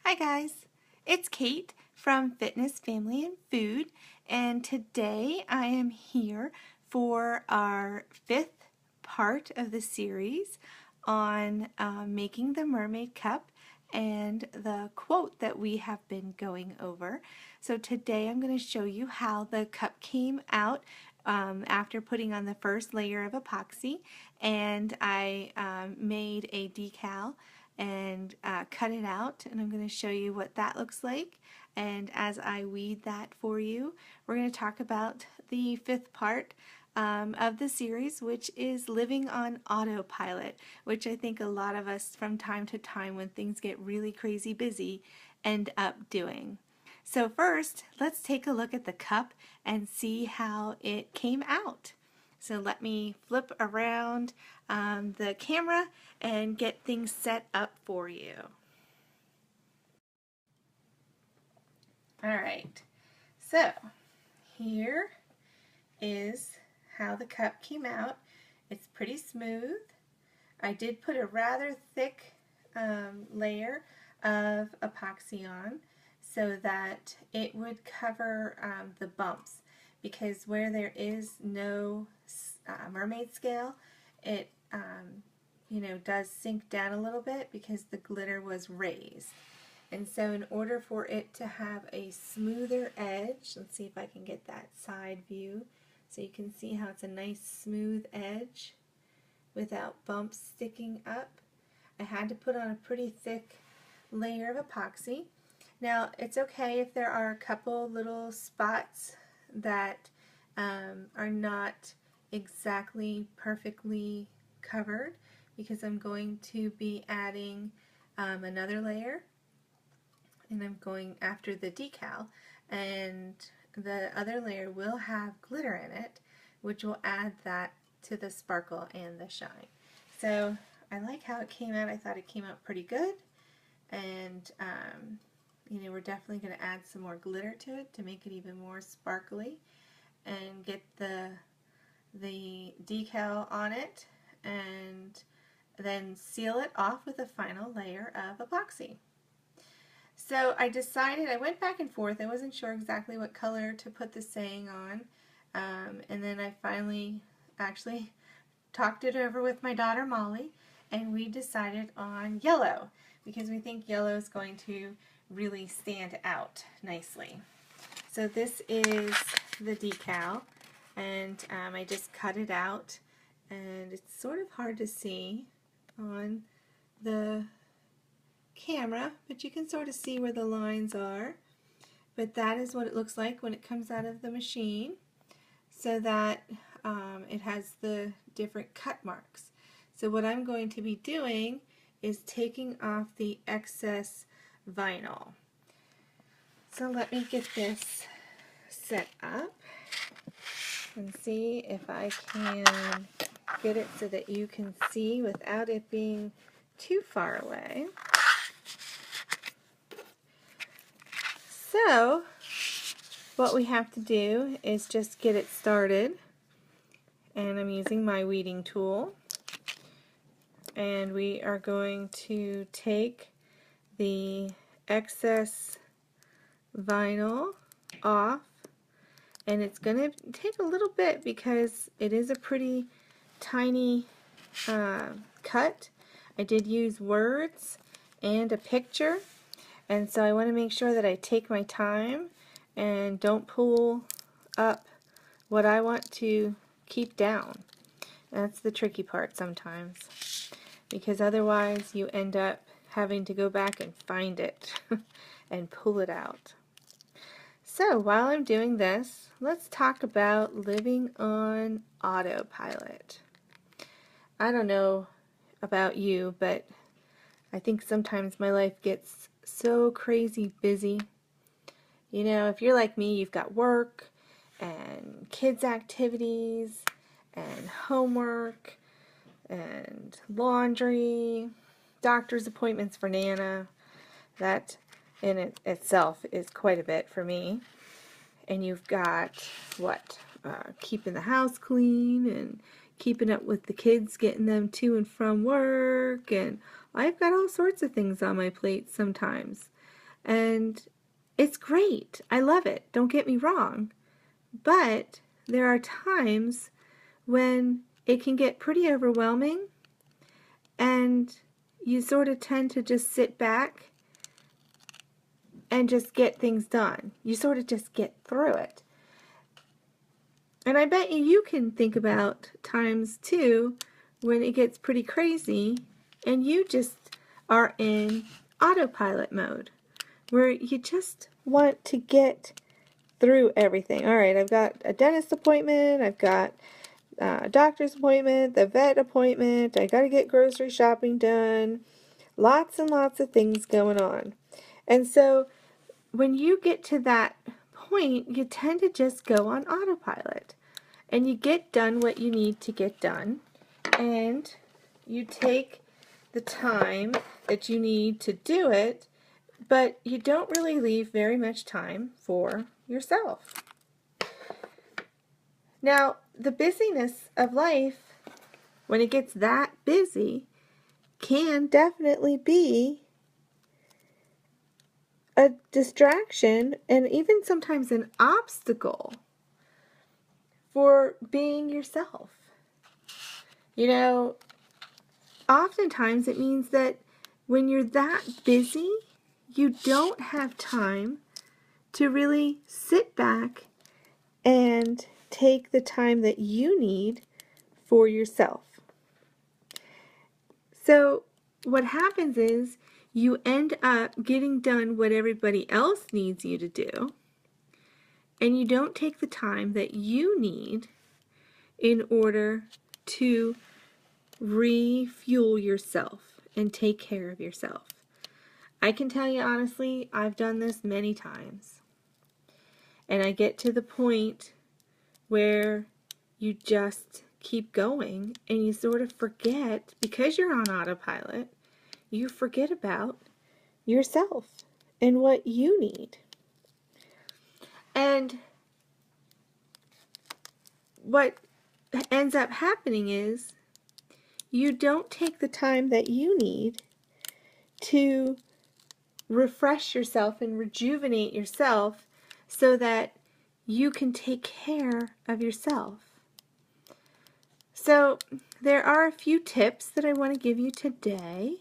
Hi guys, it's Kate from Fitness, Family, and Food, and today I am here for our fifth part of the series on making the mermaid cup and the quote that we have been going over. So today I'm going to show you how the cup came out after putting on the first layer of epoxy, and I made a decal and cut it out, and I'm going to show you what that looks like. And as I weed that for you, we're going to talk about the fifth part of the series, which is living on autopilot, which I think a lot of us from time to time when things get really crazy busy end up doing. So first, let's take a look at the cup and see how it came out. So let me flip around the camera and get things set up for you. Alright, so here is how the cup came out. It's pretty smooth. I did put a rather thick layer of epoxy on so that it would cover the bumps, because where there is no mermaid scale, it does sink down a little bit because the glitter was raised. And so in order for it to have a smoother edge, let's see if I can get that side view so you can see how it's a nice smooth edge without bumps sticking up, I had to put on a pretty thick layer of epoxy. Now it's okay if there are a couple little spots that are not exactly perfectly covered, because I'm going to be adding another layer, and I'm going after the decal, and the other layer will have glitter in it, which will add that to the sparkle and the shine. So I like how it came out. I thought it came out pretty good, and we're definitely going to add some more glitter to it to make it even more sparkly and get the decal on it, and then seal it off with a final layer of epoxy. So I decided, I went back and forth, I wasn't sure exactly what color to put the saying on, and then I finally actually talked it over with my daughter Molly, and we decided on yellow, because we think yellow is going to really stand out nicely. So this is the decal, and I just cut it out, and it's sort of hard to see on the camera, but you can sort of see where the lines are. But that is what it looks like when it comes out of the machine, so that it has the different cut marks. So what I'm going to be doing is taking off the excess vinyl. So let me get this set up and see if I can get it so that you can see without it being too far away. So what we have to do is just get it started, and I'm using my weeding tool, and we are going to take the excess vinyl off, and it's going to take a little bit because it is a pretty tiny cut. I did use words and a picture, and so I want to make sure that I take my time and don't pull up what I want to keep down. That's the tricky part sometimes, because otherwise you end up having to go back and find it and pull it out. So while I'm doing this, let's talk about living on autopilot. I don't know about you, but I think sometimes my life gets so crazy busy. You know, if you're like me, you've got work and kids' activities and homework and laundry, doctor's appointments for Nana. That in itself is quite a bit for me. And you've got, keeping the house clean and keeping up with the kids, getting them to and from work, and I've got all sorts of things on my plate sometimes. And it's great. I love it. Don't get me wrong. But there are times when it can get pretty overwhelming and you sort of tend to just sit back and just get things done. You sort of just get through it. And I bet you can think about times too when it gets pretty crazy and you just are in autopilot mode where you just want to get through everything. All right, I've got a dentist appointment, I've got a doctor's appointment, the vet appointment, I got to get grocery shopping done, lots and lots of things going on. And so when you get to that point, you tend to just go on autopilot and you get done what you need to get done, and you take the time that you need to do it, but you don't really leave very much time for yourself. Now, the busyness of life, when it gets that busy, can definitely be a distraction and even sometimes an obstacle for being yourself. You know, oftentimes it means that when you're that busy, you don't have time to really sit back and take the time that you need for yourself. So what happens is you end up getting done what everybody else needs you to do, and you don't take the time that you need in order to refuel yourself and take care of yourself. I can tell you honestly, I've done this many times. And I get to the point where you just keep going and you sort of forget, because you're on autopilot, you forget about yourself and what you need. And what ends up happening is you don't take the time that you need to refresh yourself and rejuvenate yourself so that you can take care of yourself. So there are a few tips that I want to give you today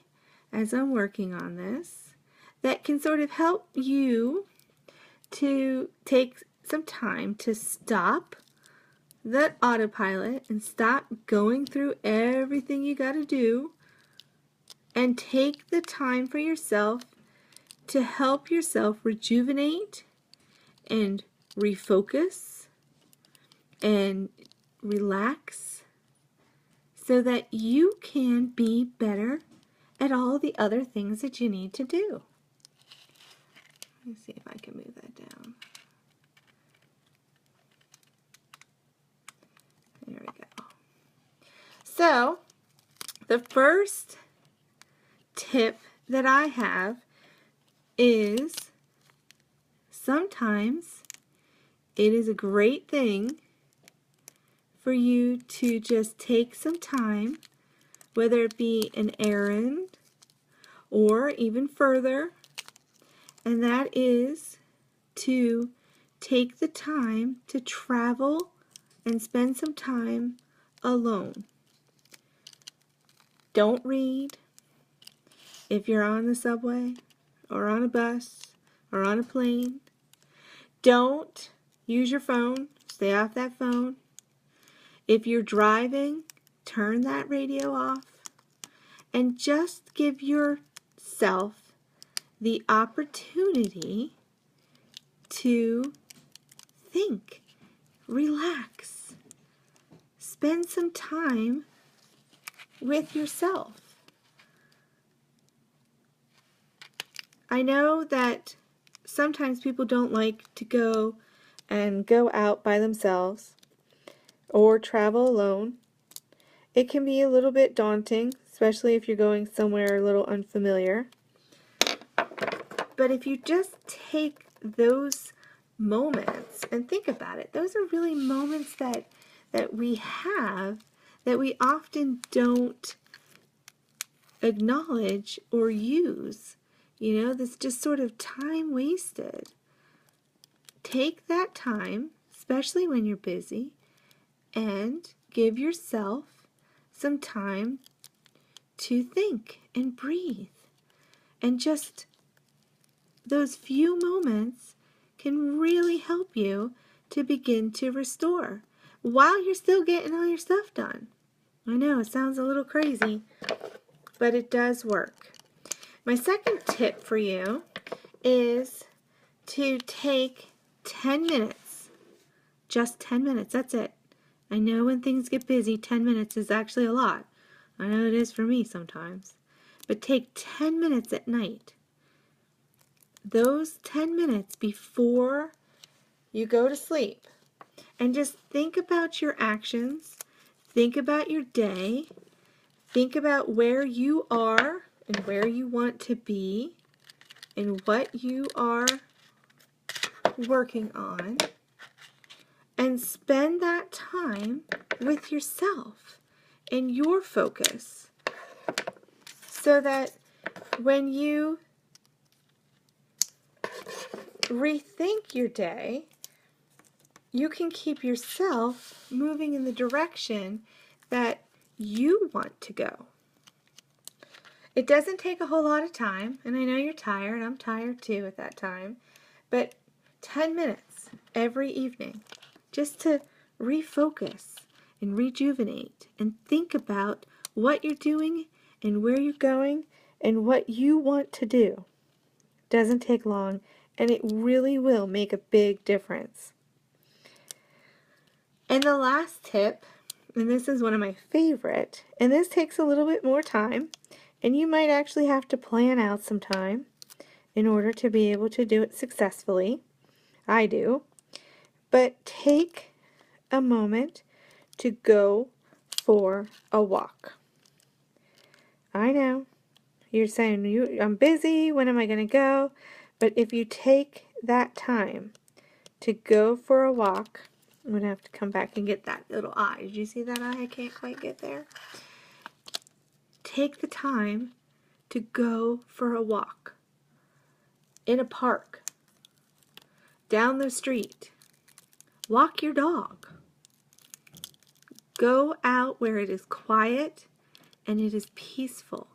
as I'm working on this that can sort of help you to take some time to stop that autopilot and stop going through everything you got to do and take the time for yourself to help yourself rejuvenate and refocus and relax so that you can be better at all the other things that you need to do. Let me see if I can move that down. There we go. So, the first tip that I have is sometimes it is a great thing for you to just take some time, whether it be an errand or even further, and that is to take the time to travel and spend some time alone. Don't read if you're on the subway or on a bus or on a plane. Don't use your phone. Stay off that phone. If you're driving, turn that radio off and just give yourself the opportunity to think, relax, spend some time with yourself. I know that sometimes people don't like to go out by themselves or travel alone. It can be a little bit daunting, especially if you're going somewhere a little unfamiliar. But if you just take those moments and think about it, those are really moments that we have that we often don't acknowledge or use You know, that's just sort of time wasted. Take that time, especially when you're busy, and give yourself some time to think and breathe. And just those few moments can really help you to begin to restore while you're still getting all your stuff done. I know it sounds a little crazy, but it does work. My second tip for you is to take 10 minutes. Just 10 minutes, that's it. I know when things get busy, 10 minutes is actually a lot. I know it is for me sometimes. But take 10 minutes at night. Those 10 minutes before you go to sleep. And just think about your actions. Think about your day. Think about where you are and where you want to be and what you are working on. And spend that time with yourself and your focus so that when you rethink your day, you can keep yourself moving in the direction that you want to go. It doesn't take a whole lot of time, and I know you're tired. I'm tired too at that time, but 10 minutes every evening just to refocus and rejuvenate and think about what you're doing and where you're going and what you want to do. Doesn't take long, and it really will make a big difference. And the last tip, and this is one of my favorite, and this takes a little bit more time, and you might actually have to plan out some time in order to be able to do it successfully. I do. But take a moment to go for a walk. I know. You're saying, I'm busy, when am I going to go? But if you take that time to go for a walk, I'm going to have to come back and get that little eye. Did you see that eye? I can't quite get there. Take the time to go for a walk in a park, down the street. Walk your dog. Go out where it is quiet and it is peaceful.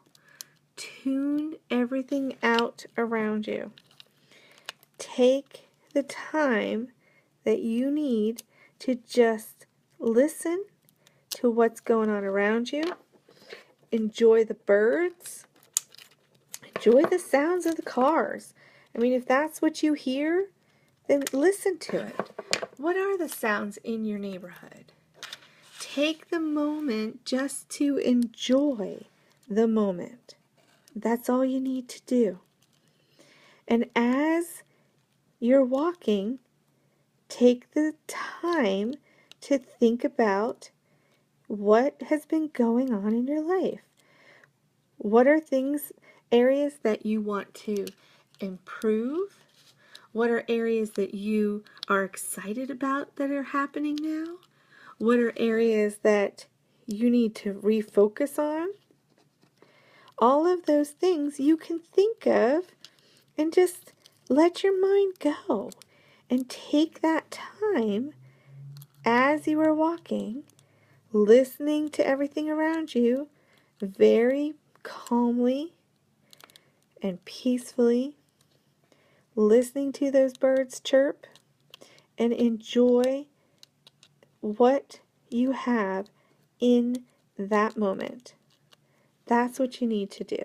Tune everything out around you. Take the time that you need to just listen to what's going on around you. Enjoy the birds. Enjoy the sounds of the cars. I mean, if that's what you hear, then listen to it. What are the sounds in your neighborhood? Take the moment just to enjoy the moment. That's all you need to do. And as you're walking, take the time to think about what has been going on in your life. What are areas that you want to improve? What are areas that you are excited about that are happening now? What are areas that you need to refocus on? All of those things you can think of and just let your mind go. And take that time as you are walking, listening to everything around you very calmly and peacefully, listening to those birds chirp, and enjoy what you have in that moment. That's what you need to do.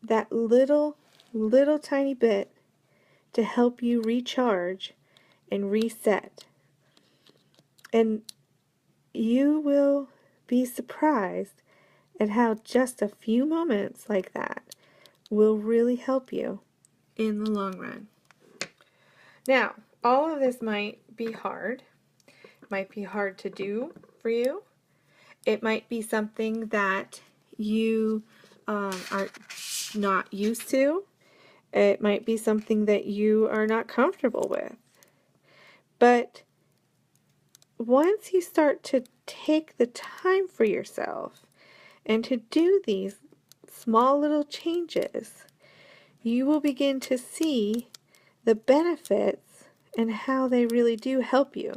That little tiny bit to help you recharge and reset. And you will be surprised at how just a few moments like that will really help you in the long run. Now, all of this might be hard. It might be hard to do for you. It might be something that you are not used to. It might be something that you are not comfortable with. But once you start to take the time for yourself and to do these small little changes, you will begin to see the benefits and how they really do help you.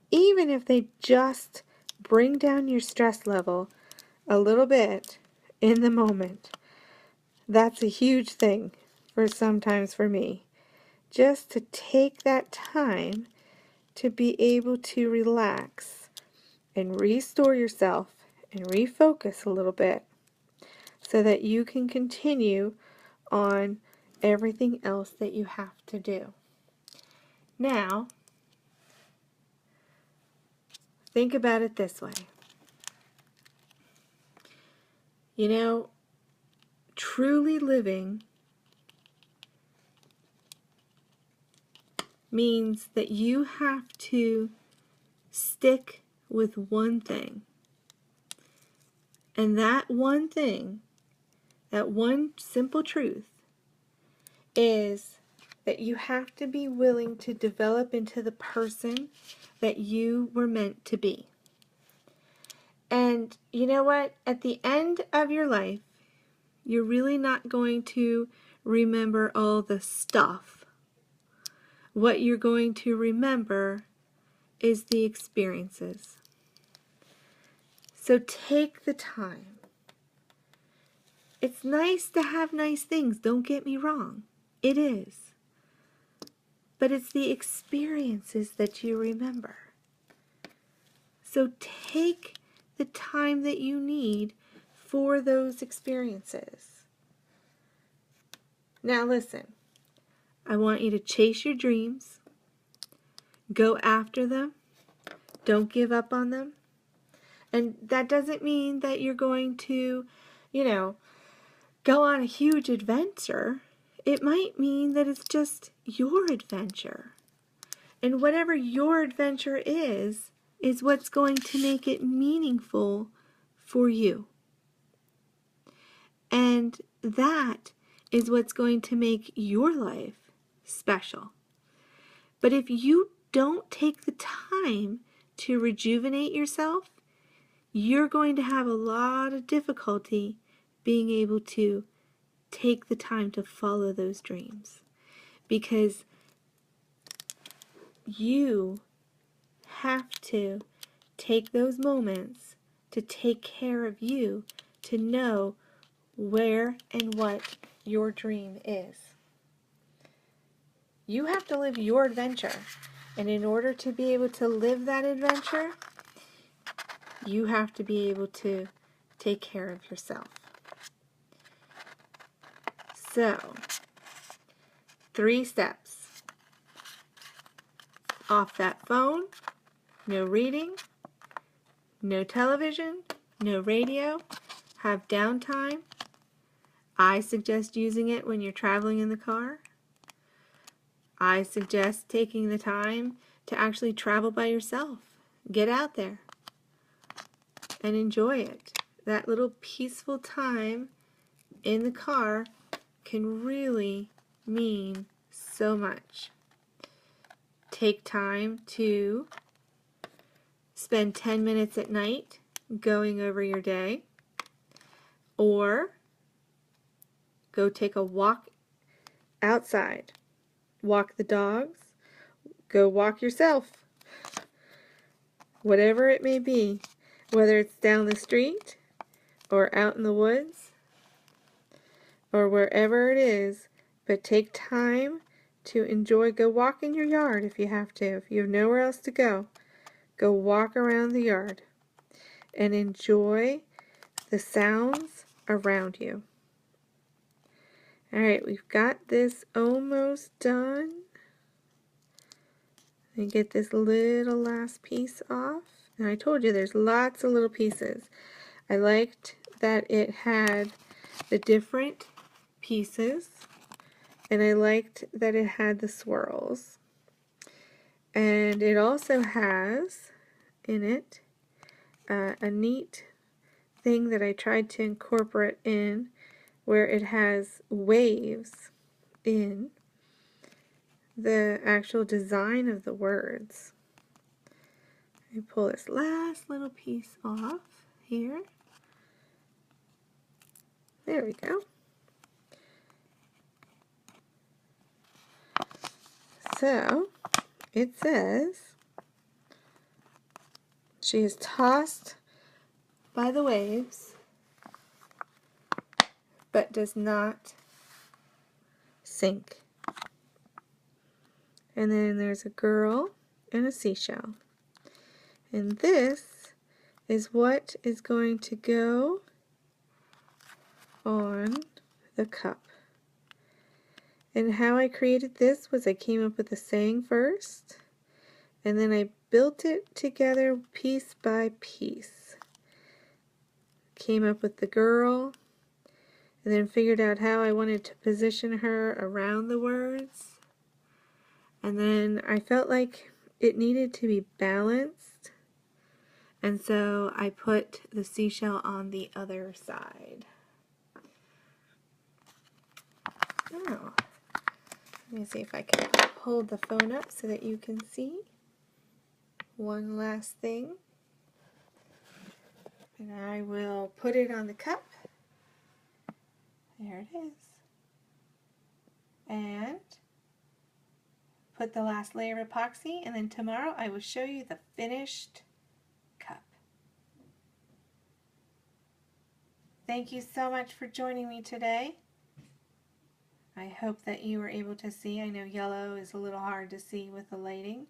Even if they just bring down your stress level a little bit in the moment. That's a huge thing sometimes for me. Just to take that time to be able to relax and restore yourself and refocus a little bit so that you can continue on everything else that you have to do. Now, think about it this way. You know, truly living means that you have to stick with one thing. And that one thing, that one simple truth, is that you have to be willing to develop into the person that you were meant to be. And you know what? At the end of your life, you're really not going to remember all the stuff. What you're going to remember is the experiences. So take the time. It's nice to have nice things, don't get me wrong. It is. But it's the experiences that you remember. So take the time that you need for those experiences. Now listen, I want you to chase your dreams. Go after them. Don't give up on them. And that doesn't mean that you're going to, go on a huge adventure. It might mean that it's just your adventure. And whatever your adventure is what's going to make it meaningful for you. And that is what's going to make your life special. But if you don't take the time to rejuvenate yourself, you're going to have a lot of difficulty being able to take the time to follow those dreams. Because you have to take those moments to take care of you, to know where and what your dream is. You have to live your adventure. And in order to be able to live that adventure, you have to be able to take care of yourself. So, 3 steps. Off that phone, no reading, no television, no radio, have downtime. I suggest using it when you're traveling in the car. I suggest taking the time to actually travel by yourself. Get out there and enjoy it. That little peaceful time in the car can really mean so much. Take time to spend 10 minutes at night going over your day, or go take a walk outside. Walk the dogs, go walk yourself. Whatever it may be, whether it's down the street or out in the woods or wherever it is, but take time to enjoy. Go walk in your yard if you have to. If you have nowhere else to go, go walk around the yard and enjoy the sounds around you. Alright, we've got this almost done. Let me get this little last piece off. And I told you there's lots of little pieces. I liked that it had the different pieces, and I liked that it had the swirls. And it also has in it a neat thing that I tried to incorporate in, where it has waves in the actual design of the words. Let me pull this last little piece off here. There we go. So, it says, she is tossed by the waves, but does not sink. And then there's a girl and a seashell. And this is what is going to go on the cup. And how I created this was I came up with a saying first, and then I built it together piece by piece. Came up with the girl, and then figured out how I wanted to position her around the words. And then I felt like it needed to be balanced, and so I put the seashell on the other side. Oh. Let me see if I can hold the phone up so that you can see. One last thing. And I will put it on the cup. There it is. And put the last layer of epoxy, and then tomorrow I will show you the finished cup. Thank you so much for joining me today. I hope that you were able to see. I know yellow is a little hard to see with the lighting,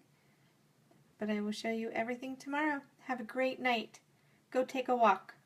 but I will show you everything tomorrow. Have a great night. Go take a walk.